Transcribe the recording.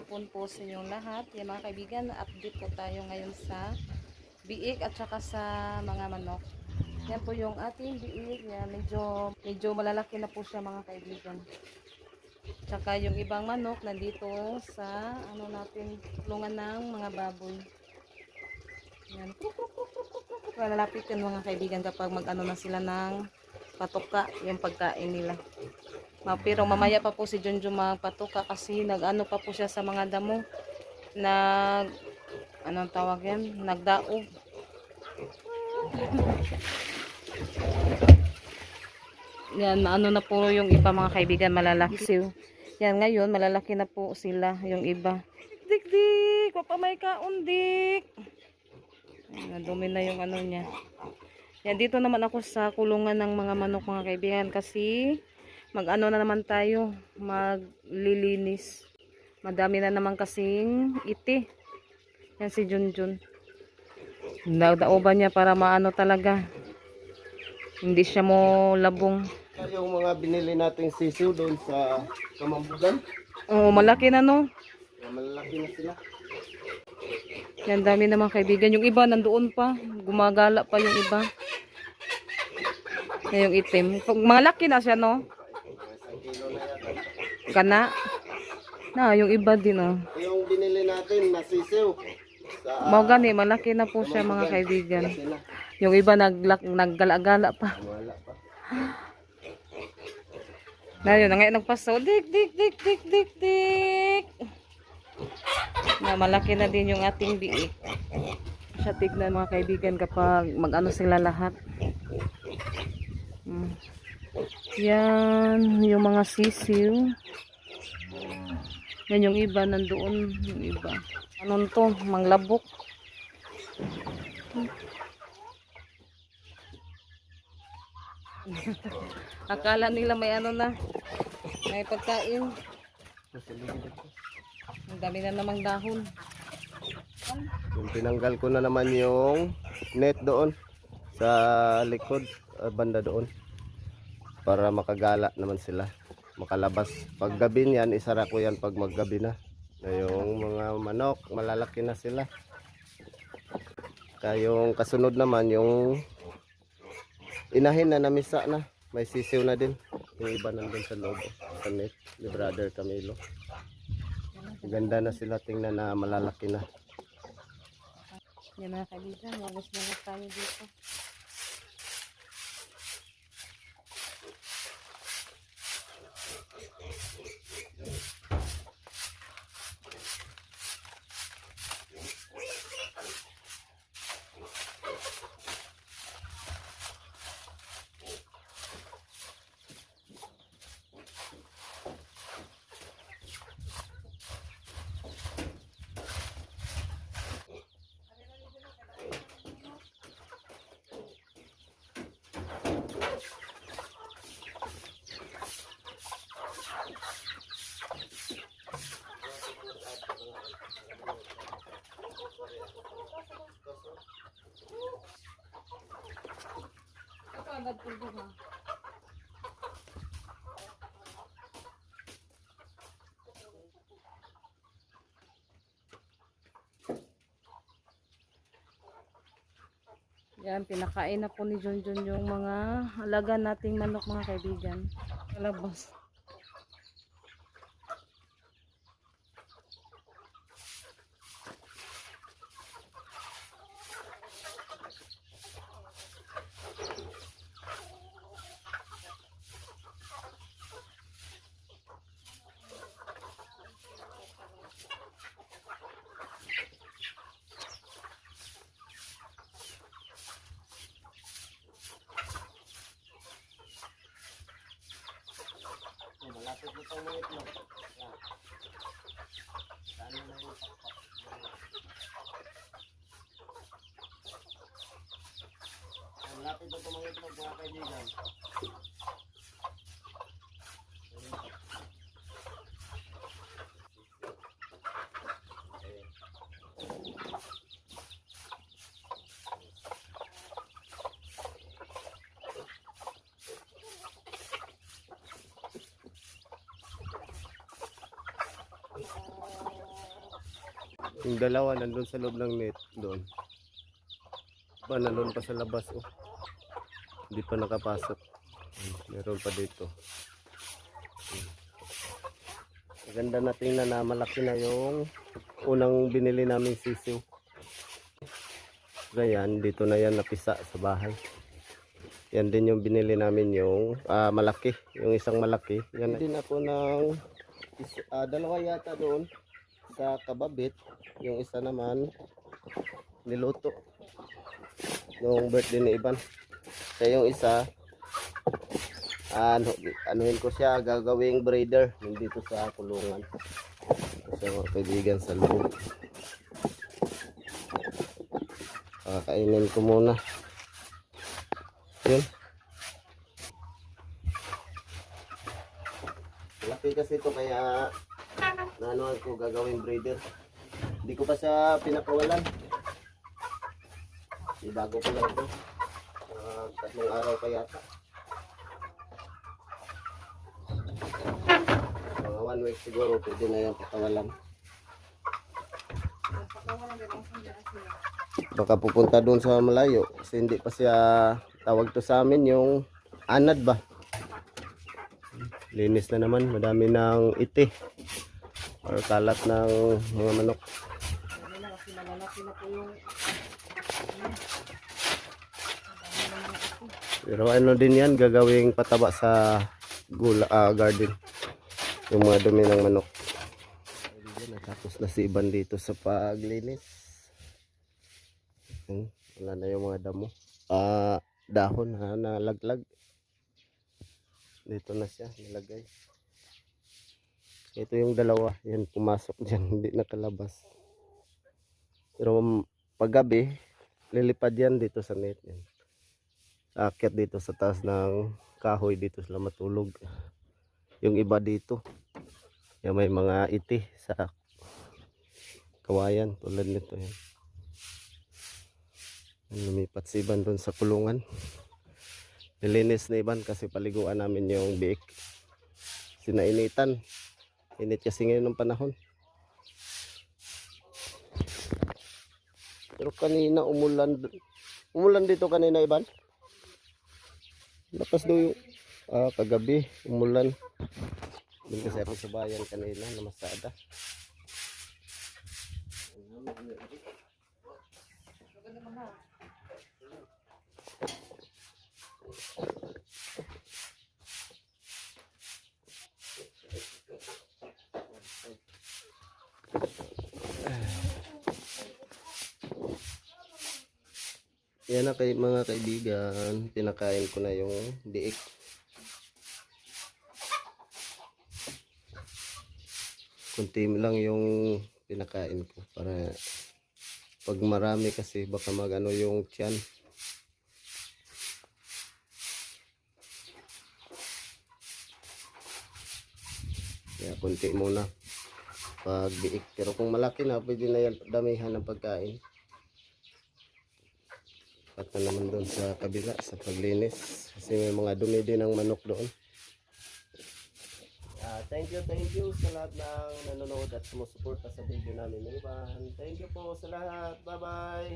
hapon po sa inyong lahat. Yung mga kaibigan, update po tayo ngayon sa biik at saka sa mga manok. Yan po yung ating biik. Yan, medyo malalaki na po siya mga kaibigan. Tsaka yung ibang manok nandito sa natin, tulungan ng mga baboy. Yan. Malalapit yan mga kaibigan kapag na sila ng patuka, yung pagkain nila. Pero mamaya pa po si Junjun magpatuka kasi nag-ano pa po siya sa mga damo. Anong tawag yan? Nagdaog. Yan, ano na po yung iba mga kaibigan, malalaki. Yan, ngayon, malalaki na po sila, yung iba. Dik, papamay ka, undik. Nadumi na yung ano niya. Yan, dito naman ako sa kulungan ng mga manok mga kaibigan kasi mag-ano na naman tayo, maglilinis. Madami na naman kasing iti. Yan si Junjun. Daoban niya para maano talaga. Hindi siya mo labong. Yung mga binili nating sisiw doon sa Kamambugan. Oh, malaki na no. Malaki na sila. Yan, dami naman kaibigan. Yung iba nandoon pa. Gumagala pa yung iba. Yan yung itim. Malaki na siya no. Kana. Yung iba din oh. Yung binili natin na sisiw. Mau gani, malaki na po siya mga kaibigan. Yung iba naggala-gala pa. Wala pa. Ngayon, ngayon nagpasaw. Dik. Malaki na din yung ating biik. Siya tignan mga kaibigan kapag mag-ano sila lahat. Yan, yung mga sisiw. Yan yung iba nandoon, yung iba. Anong to? Manglabok. Akala nila may ano na. May pagkain. Ang dami na namang dahon. Yung tinanggal ko na naman yung net doon sa likod, banda doon. Para makagala naman sila. Makalabas. Pag gabi niyan, isara ko yan pag maggabi na. Yung mga manok, malalaki na sila. Kaya yung kasunod naman, yung inahin na namisa na. May sisiw na din. Yung iba nandun sa loob. Sa net ni Brother Camilo. Ganda na sila, tingnan na malalaki na. Yan mga kaibigan, magas tayo dito. Yan, pinakain na po ni Junjun yung mga alaga nating manok mga kaibigan. Kalabas. Malapit na itong mga itlog. Sana na yung pakpak. Malapit na itong mga itlog mga kaibigan. Yung dalawa nandun sa loob ng net doon. Pa nandun pa sa labas oh. Hindi pa nakapasok. Meron pa dito. Maganda na tingnan na malaki na yung unang binili namin sisiw. Ganyan, dito na yan napisa sa bahay. Yan din yung binili namin yung malaki. Yung isang malaki. Yan din ako ng dalawa yata doon sa kababit. Yung isa naman niluto. Yung birthday ni Iban. Kaya yung isa anuhin ko siya, gagawing breeder dito sa kulungan sa mga kaibigan sa loob. Kainin ko muna yun. Laki kasi ito kaya naanoan ko gagawing breeder. Hindi ko pa siya pinakawalan, bago ko lang ito, 3 araw pa yata. Mga 1 week siguro pwede na yan pakawalan. Baka pupunta doon sa malayo kasi hindi pa siya, tawag to sa amin yung anad ba. Linis na naman, madami ng iti or kalat ng mga manok. Pero ano din yan, gagawing pataba sa garden yung mga dumi ng manok. Natapos na si Iban dito sa paglinis. Wala na yung mga damo, dahon na laglag. Dito na siya nilagay. Ito yung dalawa, yan pumasok dyan, hindi nakalabas. Pero paggabi lilipad yan dito sa net yan. Aakyat dito sa taas ng kahoy, dito sila matulog. Yung iba dito, yan may mga iti sa kawayan tulad nito yan. Lumipat si Iban doon sa kulungan. Nilinis na Iban kasi paliguan namin yung biik. Sinainitan. Init kasi ngayon ng panahon. Pero kanina umulan. Umulan dito kanina Iban. Lakas daw yung kagabi umulan. Doon kasi ako sa bayan kanina na Masada. Yan na mga kaibigan, pinakain ko na yung biik. Kunti lang yung pinakain ko para pag marami kasi baka magano yung tiyan. Kaya kunti muna pag biik. Pero kung malaki na, pwede na yan damihan ng pagkain. At na naman doon sa kabila sa paglinis kasi may mga dumi din ng manok doon. Thank you sa lahat ng nanonood at sumusuporta sa video namin. Thank you po sa lahat. Bye bye.